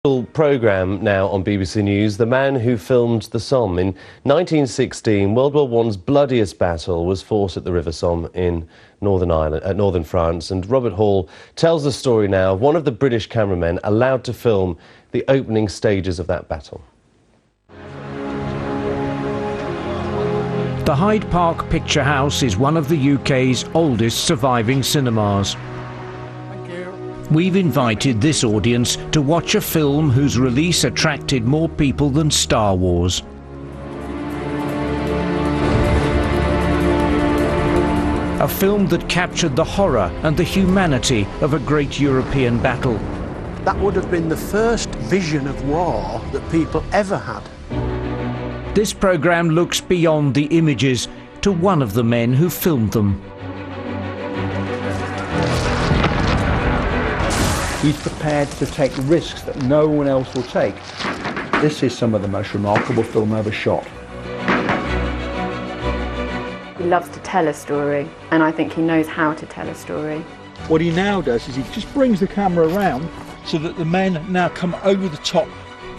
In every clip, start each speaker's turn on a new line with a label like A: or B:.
A: Programme now on BBC News, the man who filmed the Somme. In 1916, World War I's bloodiest battle was fought at the River Somme in northern France, and Robert Hall tells the story now of one of the British cameramen allowed to film the opening stages of that battle.
B: The Hyde Park Picture House is one of the UK's oldest surviving cinemas. We've invited this audience to watch a film whose release attracted more people than Star Wars. A film that captured the horror and the humanity of a great European battle.
C: That would have been the first vision of war that people ever had.
B: This programme looks beyond the images to one of the men who filmed them.
D: He's prepared to take risks that no one else will take. This is some of the most remarkable film ever shot.
E: He loves to tell a story, and I think he knows how to tell a story.
F: What he now does is he just brings the camera around so that the men now come over the top.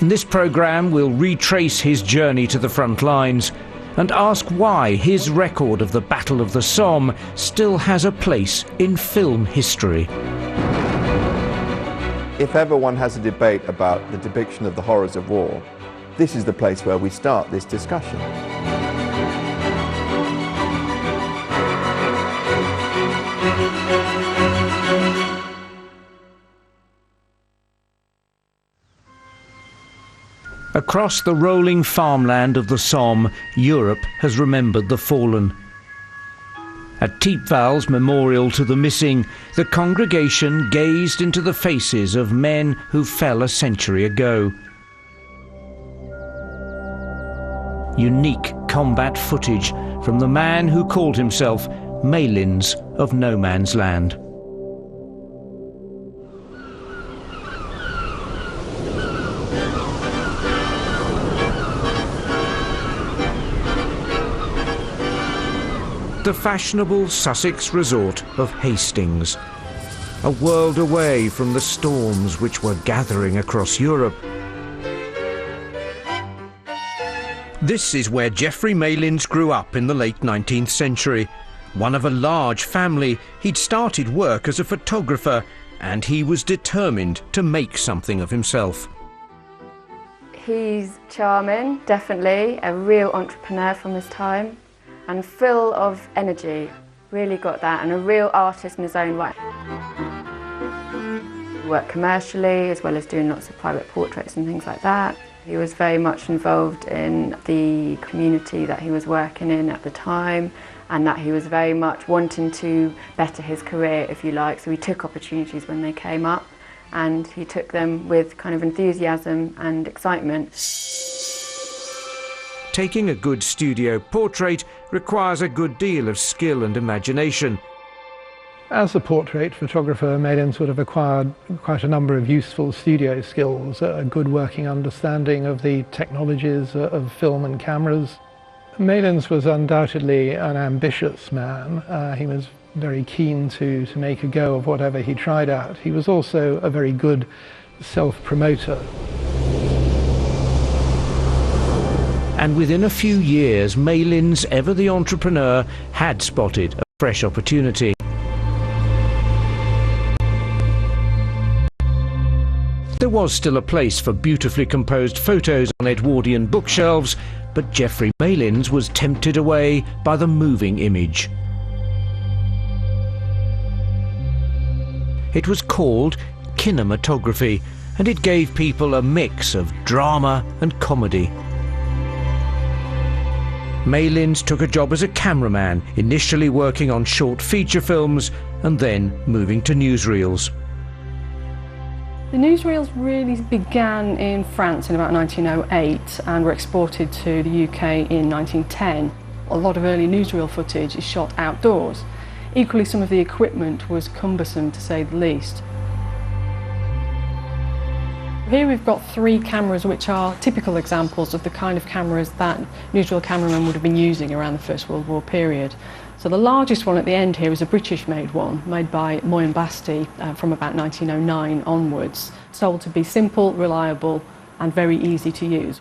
B: In this programme, we'll retrace his journey to the front lines and ask why his record of the Battle of the Somme still has a place in film history.
G: If ever one has a debate about the depiction of the horrors of war, this is the place where we start this discussion.
B: Across the rolling farmland of the Somme, Europe has remembered the fallen. At Thiepval's memorial to the missing, the congregation gazed into the faces of men who fell a century ago. Unique combat footage from the man who called himself Malins of No Man's Land. The fashionable Sussex resort of Hastings, a world away from the storms which were gathering across Europe. This is where Geoffrey Malins grew up in the late 19th century. One of a large family, he'd started work as a photographer, and he was determined to make something of himself.
E: He's charming, definitely, a real entrepreneur from his time, and full of energy, really got that, and a real artist in his own right. He worked commercially as well as doing lots of private portraits and things like that. He was very much involved in the community that he was working in at the time, and that he was very much wanting to better his career, if you like, so he took opportunities when they came up, and he took them with kind of enthusiasm and excitement.
B: Taking a good studio portrait requires a good deal of skill and imagination.
H: As a portrait photographer, Malins would have acquired quite a number of useful studio skills, a good working understanding of the technologies of film and cameras. Malins was undoubtedly an ambitious man. He was very keen to make a go of whatever he tried at. He was also a very good self-promoter.
B: And within a few years, Malins, ever the entrepreneur, had spotted a fresh opportunity. There was still a place for beautifully composed photos on Edwardian bookshelves, but Geoffrey Malins was tempted away by the moving image. It was called kinematography, and it gave people a mix of drama and comedy. Malins took a job as a cameraman, initially working on short feature films and then moving to newsreels.
I: The newsreels really began in France in about 1908 and were exported to the UK in 1910. A lot of early newsreel footage is shot outdoors. Equally, some of the equipment was cumbersome, to say the least. Here we've got 3 cameras which are typical examples of the kind of cameras that newsreel cameramen would have been using around the First World War period. So the largest one at the end here is a British-made one, made by Moyen Basti from about 1909 onwards, sold to be simple, reliable and very easy to use.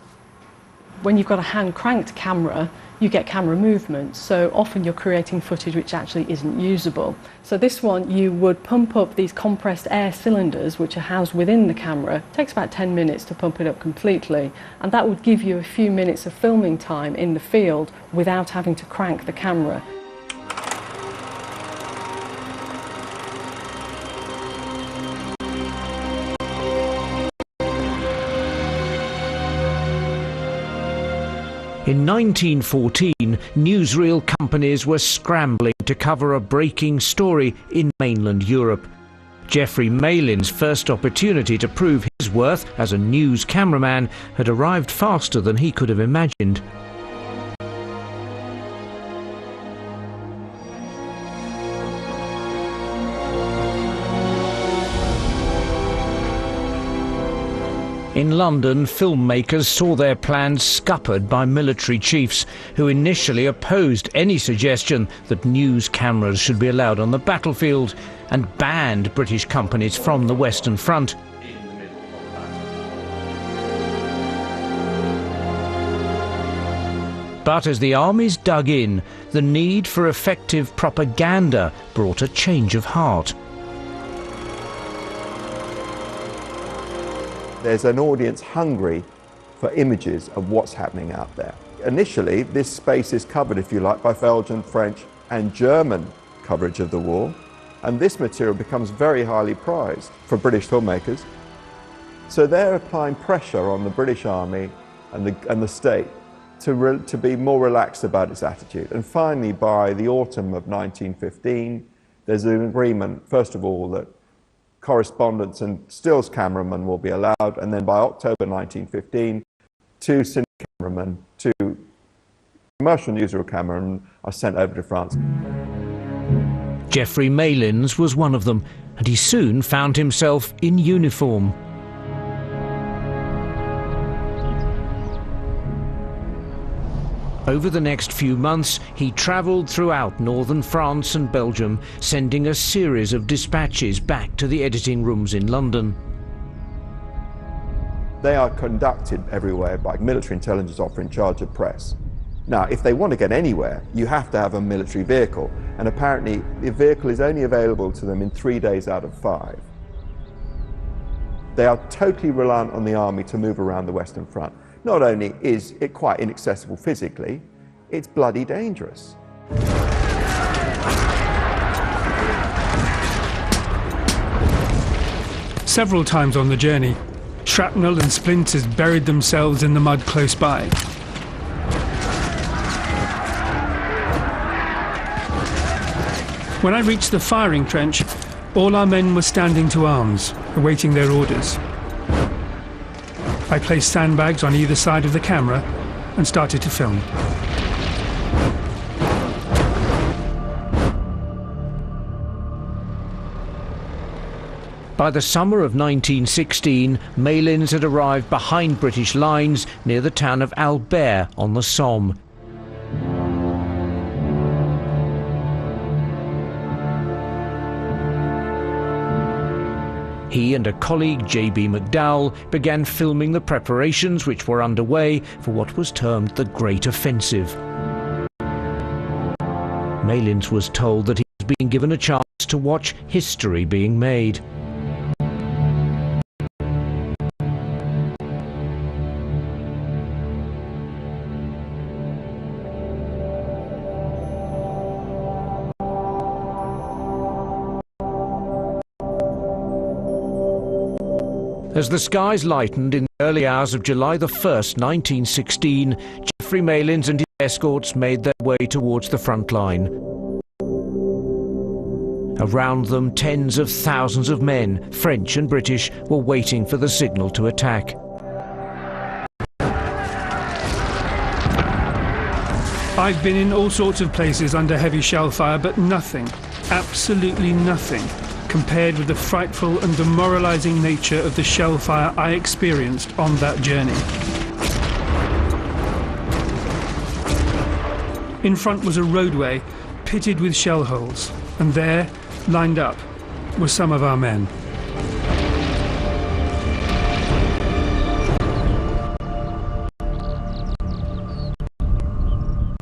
I: When you've got a hand-cranked camera, you get camera movement, so often you're creating footage which actually isn't usable. So this one, you would pump up these compressed air cylinders which are housed within the camera. It takes about 10 minutes to pump it up completely, and that would give you a few minutes of filming time in the field without having to crank the camera.
B: In 1914, newsreel companies were scrambling to cover a breaking story in mainland Europe. Geoffrey Malins' first opportunity to prove his worth as a news cameraman had arrived faster than he could have imagined. In London, filmmakers saw their plans scuppered by military chiefs who initially opposed any suggestion that news cameras should be allowed on the battlefield and banned British companies from the Western Front. But as the armies dug in, the need for effective propaganda brought a change of heart.
G: There's an audience hungry for images of what's happening out there. Initially, this space is covered, if you like, by Belgian, French and German coverage of the war, and this material becomes very highly prized for British filmmakers. So they're applying pressure on the British Army and the state to be more relaxed about its attitude. And finally, by the autumn of 1915, there's an agreement, first of all, that correspondents and stills cameramen will be allowed, and then by October 1915, 2 cine cameramen, 2 commercial newsreel cameramen are sent over to France.
B: Geoffrey Malins was one of them, and he soon found himself in uniform. Over the next few months, he travelled throughout northern France and Belgium, sending a series of dispatches back to the editing rooms in London.
G: They are conducted everywhere by military intelligence officer in charge of press. Now, if they want to get anywhere, you have to have a military vehicle, and apparently the vehicle is only available to them in 3 days out of 5. They are totally reliant on the army to move around the Western Front. Not only is it quite inaccessible physically, it's bloody dangerous.
J: Several times on the journey, shrapnel and splinters buried themselves in the mud close by. When I reached the firing trench, all our men were standing to arms, awaiting their orders. I placed sandbags on either side of the camera and started to film.
B: By the summer of 1916, Malins had arrived behind British lines near the town of Albert on the Somme. He and a colleague, J.B. McDowell, began filming the preparations which were underway for what was termed the Great Offensive. Malins was told that he was being given a chance to watch history being made. As the skies lightened in the early hours of July the 1st, 1916, Geoffrey Malins and his escorts made their way towards the front line. Around them, tens of thousands of men, French and British, were waiting for the signal to attack.
J: I've been in all sorts of places under heavy shell fire, but nothing, absolutely nothing, compared with the frightful and demoralising nature of the shell fire I experienced on that journey. In front was a roadway pitted with shell holes, and there, lined up, were some of our men.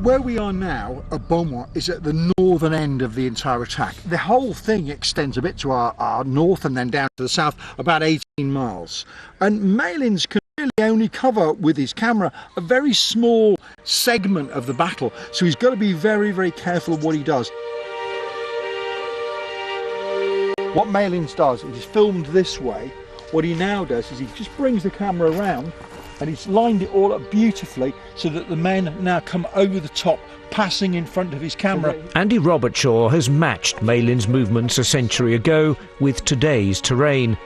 F: Where we are now at Beaumont is at the northern end of the entire attack. The whole thing extends a bit to our north and then down to the south, about 18 miles. And Malins can really only cover with his camera a very small segment of the battle, so he's got to be very, very careful of what he does. What Malins does is he's filmed this way. What he now does is he just brings the camera around and he's lined it all up beautifully so that the men now come over the top, passing in front of his camera.
B: Andy Robertshaw has matched Malins' movements a century ago with today's terrain.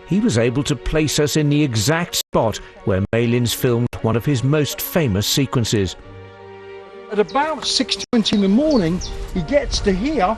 B: He was able to place us in the exact spot where Malins filmed one of his most famous sequences.
F: At about 6:20 in the morning, he gets to here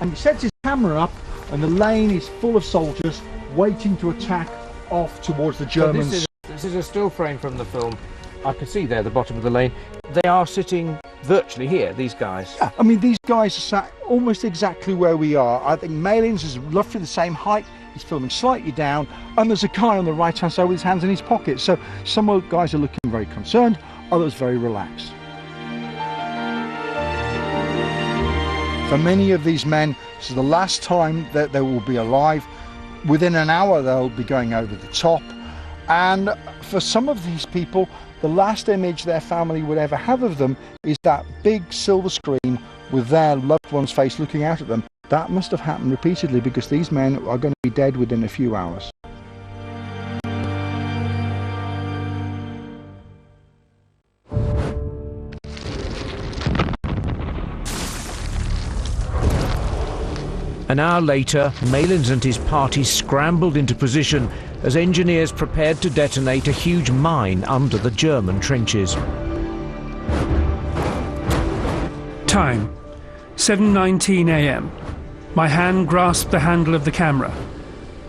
F: and he sets his camera up, and the lane is full of soldiers waiting to attack off towards the Germans.
B: So this is a still frame from the film. I can see there, the bottom of the lane. They are sitting virtually here, these guys.
F: Yeah, I mean, these guys are sat almost exactly where we are. I think Malins is roughly the same height. He's filming slightly down, and there's a guy on the right-hand side with his hands in his pockets. So some of the guys are looking very concerned, others very relaxed. For many of these men, this is the last time that they will be alive. Within an hour, they'll be going over the top. And for some of these people, the last image their family would ever have of them is that big silver screen with their loved one's face looking out at them. That must have happened repeatedly because these men are going to be dead within a few hours.
B: An hour later, Malins and his party scrambled into position as engineers prepared to detonate a huge mine under the German trenches.
J: Time, 7:19 a.m. My hand grasped the handle of the camera.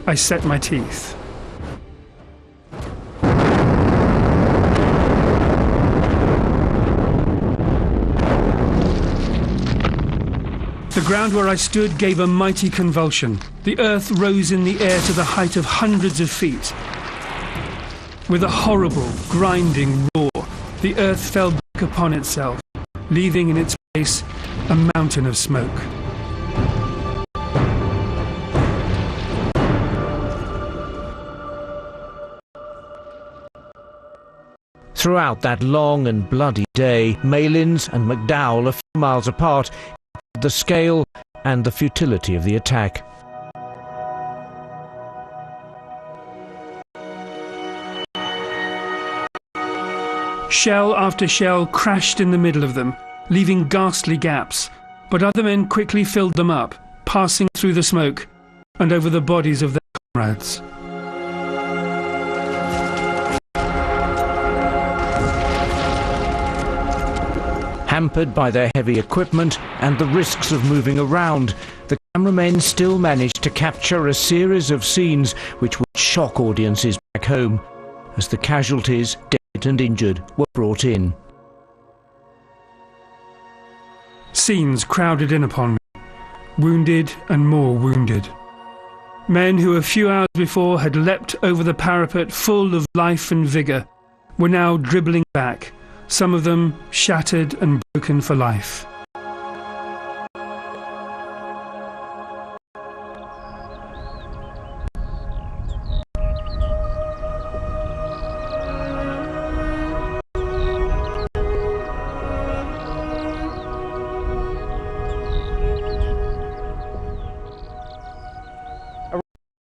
J: I set my teeth. The ground where I stood gave a mighty convulsion. The earth rose in the air to the height of hundreds of feet. With a horrible, grinding roar, the earth fell back upon itself, leaving in its place a mountain of smoke.
B: Throughout that long and bloody day, Malins and McDowell, a few miles apart, the scale and the futility of the attack.
J: Shell after shell crashed in the middle of them, leaving ghastly gaps, but other men quickly filled them up, passing through the smoke and over the bodies of their comrades.
B: Hampered by their heavy equipment and the risks of moving around, the cameramen still managed to capture a series of scenes which would shock audiences back home, as the casualties, dead and injured, were brought in.
J: Scenes crowded in upon me, wounded and more wounded. Men who a few hours before had leapt over the parapet full of life and vigour were now dribbling back, some of them shattered and broken for life.